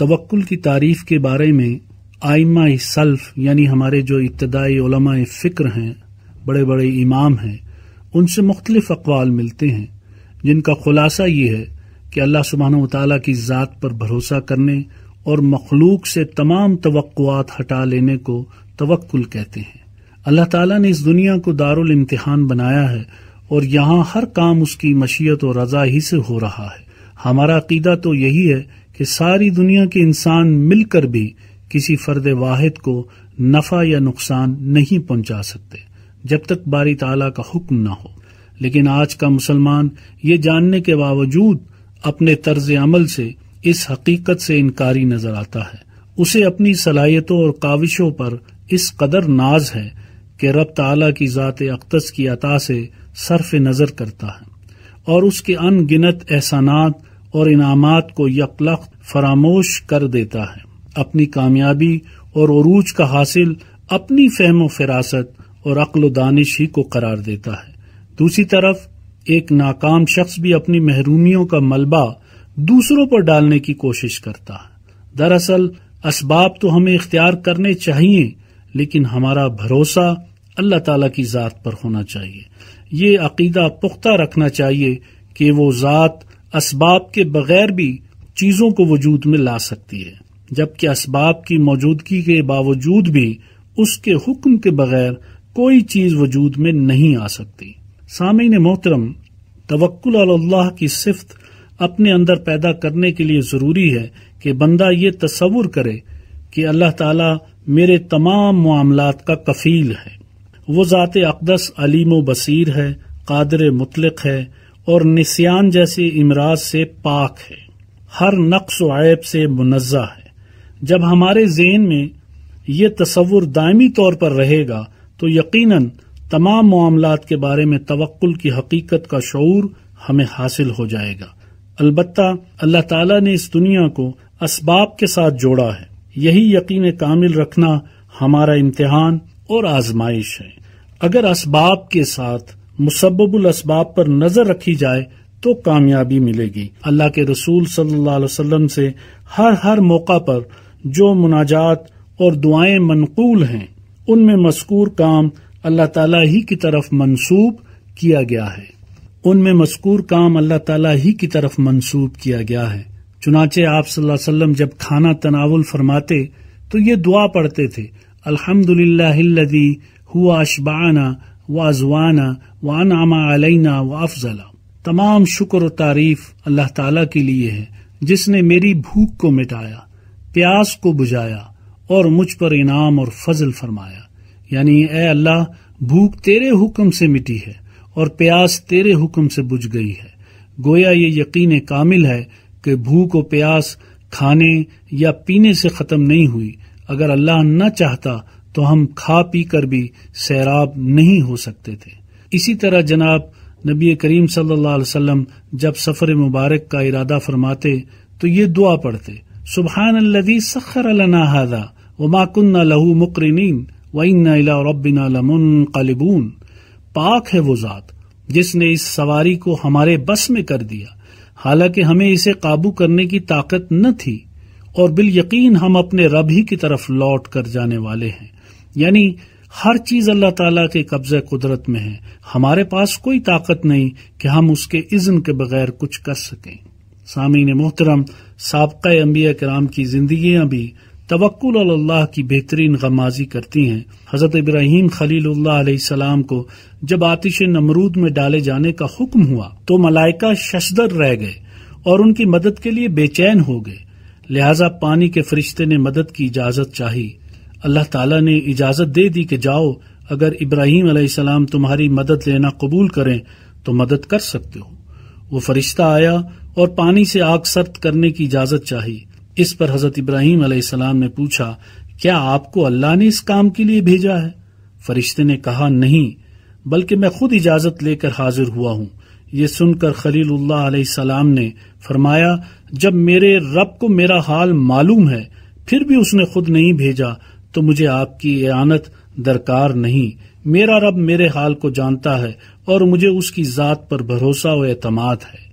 توکل کی تعریف کے بارے میں آئمہ سلف یعنی ہمارے جو ابتدائی علماء فکر ہیں، بڑے بڑے امام ہیں، ان سے مختلف اقوال ملتے ہیں، جن کا خلاصہ یہ ہے کہ اللہ سبحانہ وتعالیٰ کی ذات پر بھروسہ کرنے اور مخلوق سے تمام توقعات ہٹا لینے کو توکل کہتے ہیں۔ اللہ تعالیٰ نے اس دنیا کو دارالامتحان بنایا ہے اور یہاں ہر کام اس کی مشیت اور رضا ہی سے ہو رہا ہے۔ ہمارا عقیدہ تو یہی ہے کہ ساری دنیا کے انسان مل کر بھی کسی فرد واحد کو نفع یا نقصان نہیں پہنچا سکتے جب تک باری تعالیٰ کا حکم نہ ہو، لیکن آج کا مسلمان یہ جاننے کے باوجود اپنے طرز عمل سے اس حقیقت سے انکاری نظر آتا ہے۔ اسے اپنی صلاحیتوں اور کاوشوں پر اس قدر ناز ہے کہ رب تعالیٰ کی ذات اقدس کی عطا سے صرف نظر کرتا ہے اور اس کے ان گنت احسانات اور انعامات کو یکلخت فراموش کر دیتا ہے۔ اپنی کامیابی اور عروج کا حاصل اپنی فہم و فراست اور عقل و دانش ہی کو قرار دیتا ہے۔ دوسری طرف ایک ناکام شخص بھی اپنی محرومیوں کا ملبہ دوسروں پر ڈالنے کی کوشش کرتا ہے۔ دراصل اسباب تو ہمیں اختیار کرنے چاہیے، لیکن ہمارا بھروسہ اللہ تعالیٰ کی ذات پر ہونا چاہیے۔ یہ عقیدہ پختہ رکھنا چاہیے کہ وہ ذات اسباب کے بغیر بھی چیزوں کو وجود میں لا سکتی ہے، جبکہ اسباب کی موجودگی کے باوجود بھی اس کے حکم کے بغیر کوئی چیز وجود میں نہیں آ سکتی۔ سامعین محترم، توکل علی اللہ کی صفت اپنے اندر پیدا کرنے کے لیے ضروری ہے کہ بندہ یہ تصور کرے کہ اللہ تعالیٰ میرے تمام معاملات کا کفیل ہے۔ وہ ذات اقدس علیم و بصیر ہے، قادر مطلق ہے اور نسیان جیسے امراض سے پاک ہے، ہر نقص و عیب سے منزہ ہے۔ جب ہمارے ذہن میں یہ تصور دائمی طور پر رہے گا تو یقیناً تمام معاملات کے بارے میں توکل کی حقیقت کا شعور ہمیں حاصل ہو جائے گا۔ البتہ اللہ تعالیٰ نے اس دنیا کو اسباب کے ساتھ جوڑا ہے، یہی یقین کامل رکھنا ہمارا امتحان اور آزمائش ہے۔ اگر اسباب کے ساتھ مسبب الاسباب پر نظر رکھی جائے تو کامیابی ملے گی۔ اللہ کے رسول صلی اللہ علیہ وسلم سے ہر موقع پر جو مناجات اور دعائیں منقول ہیں ان میں مذکور کام اللہ تعالیٰ ہی کی طرف منسوب کیا گیا ہے۔ چنانچہ آپ صلی اللہ علیہ وسلم جب کھانا تناول فرماتے تو یہ دعا پڑھتے تھے، الحمدللہ الذی ہوا اشبعنا وازوانا وانعم علینا وافضل۔ تمام شکر و تعریف اللہ تعالیٰ کے لیے ہے جس نے میری بھوک کو مٹایا، پیاس کو بجھایا اور مجھ پر انعام اور فضل فرمایا۔ یعنی اے اللہ، بھوک تیرے حکم سے مٹی ہے اور پیاس تیرے حکم سے بجھ گئی ہے۔ گویا یہ یقین کامل ہے کہ بھوک و پیاس کھانے یا پینے سے ختم نہیں ہوئی، اگر اللہ نہ چاہتا تو ہم کھا پی کر بھی سیراب نہیں ہو سکتے تھے۔ اسی طرح جناب نبی کریم صلی اللہ علیہ وسلم جب سفر مبارک کا ارادہ فرماتے تو یہ دعا پڑھتے، سبحان الذی سخر لنا ھذا وما كنا له مقرنین وَإِنَّا إِلَىٰ رَبِّنَا لَمُنْقَلِبُونَ۔ پاک ہے وہ ذات جس نے اس سواری کو ہمارے بس میں کر دیا، حالانکہ ہمیں اسے قابو کرنے کی طاقت نہ تھی، اور بالیقین ہم اپنے رب ہی کی طرف لوٹ کر جانے والے ہیں۔ یعنی ہر چیز اللہ تعالیٰ کے قبضہ قدرت میں ہے، ہمارے پاس کوئی طاقت نہیں کہ ہم اس کے اذن کے بغیر کچھ کر سکیں۔ سامعین محترم، سابقہ انبیاء کرام کی زندگیاں بھی توکل علی اللہ کی بہترین غمازی کرتی ہیں۔ حضرت ابراہیم خلیل اللہ علیہ السلام کو جب آتش نمرود میں ڈالے جانے کا حکم ہوا تو ملائکہ ششدر رہ گئے اور ان کی مدد کے لیے بے چین ہو گئے، لہذا پانی کے فرشتے نے مدد کی اجازت چاہی۔ اللہ تعالیٰ نے اجازت دے دی کہ جاؤ، اگر ابراہیم علیہ السلام تمہاری مدد لینا قبول کریں تو مدد کر سکتے ہو۔ وہ فرشتہ آیا اور پانی سے آگ سرد کرنے کی اجازت چاہی۔ اس پر حضرت ابراہیم علیہ السلام نے پوچھا، کیا آپ کو اللہ نے اس کام کے لیے بھیجا ہے؟ فرشتے نے کہا، نہیں، بلکہ میں خود اجازت لے کر حاضر ہوا ہوں۔ یہ سن کر خلیل اللہ علیہ السلام نے فرمایا، جب میرے رب کو میرا حال معلوم ہے پھر بھی اس نے خود نہیں بھیجا تو مجھے آپ کی اعانت درکار نہیں۔ میرا رب میرے حال کو جانتا ہے اور مجھے اس کی ذات پر بھروسہ و اعتماد ہے۔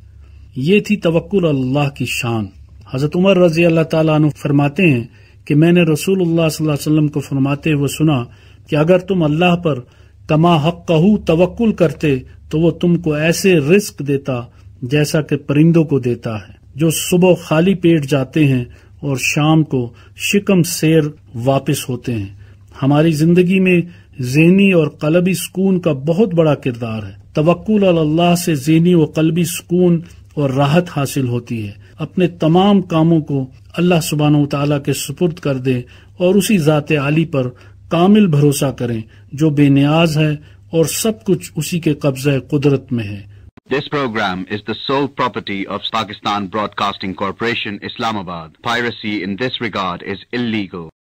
یہ تھی توکل اللہ کی شان۔ حضرت عمر رضی اللہ تعالیٰ عنہ فرماتے ہیں کہ میں نے رسول اللہ صلی اللہ علیہ وسلم کو فرماتے ہوئے سنا کہ اگر تم اللہ پر کما حقہ توکل کرتے تو وہ تم کو ایسے رزق دیتا جیسا کہ پرندوں کو دیتا ہے، جو صبح خالی پیٹ جاتے ہیں اور شام کو شکم سیر واپس ہوتے ہیں۔ ہماری زندگی میں ذہنی اور قلبی سکون کا بہت بڑا کردار ہے۔ توکل علی اللہ سے ذہنی و قلبی سکون اور راحت حاصل ہوتی ہے۔ اپنے تمام کاموں کو اللہ سبحانہ وتعالیٰ کے سپرد کر دیں اور اسی ذات عالی پر کامل بھروسہ کریں جو بے نیاز ہے اور سب کچھ اسی کے قبضہ قدرت میں ہے۔ This program is the sole property of Pakistan Broadcasting Corporation, Islamabad. Piracy in this regard is illegal.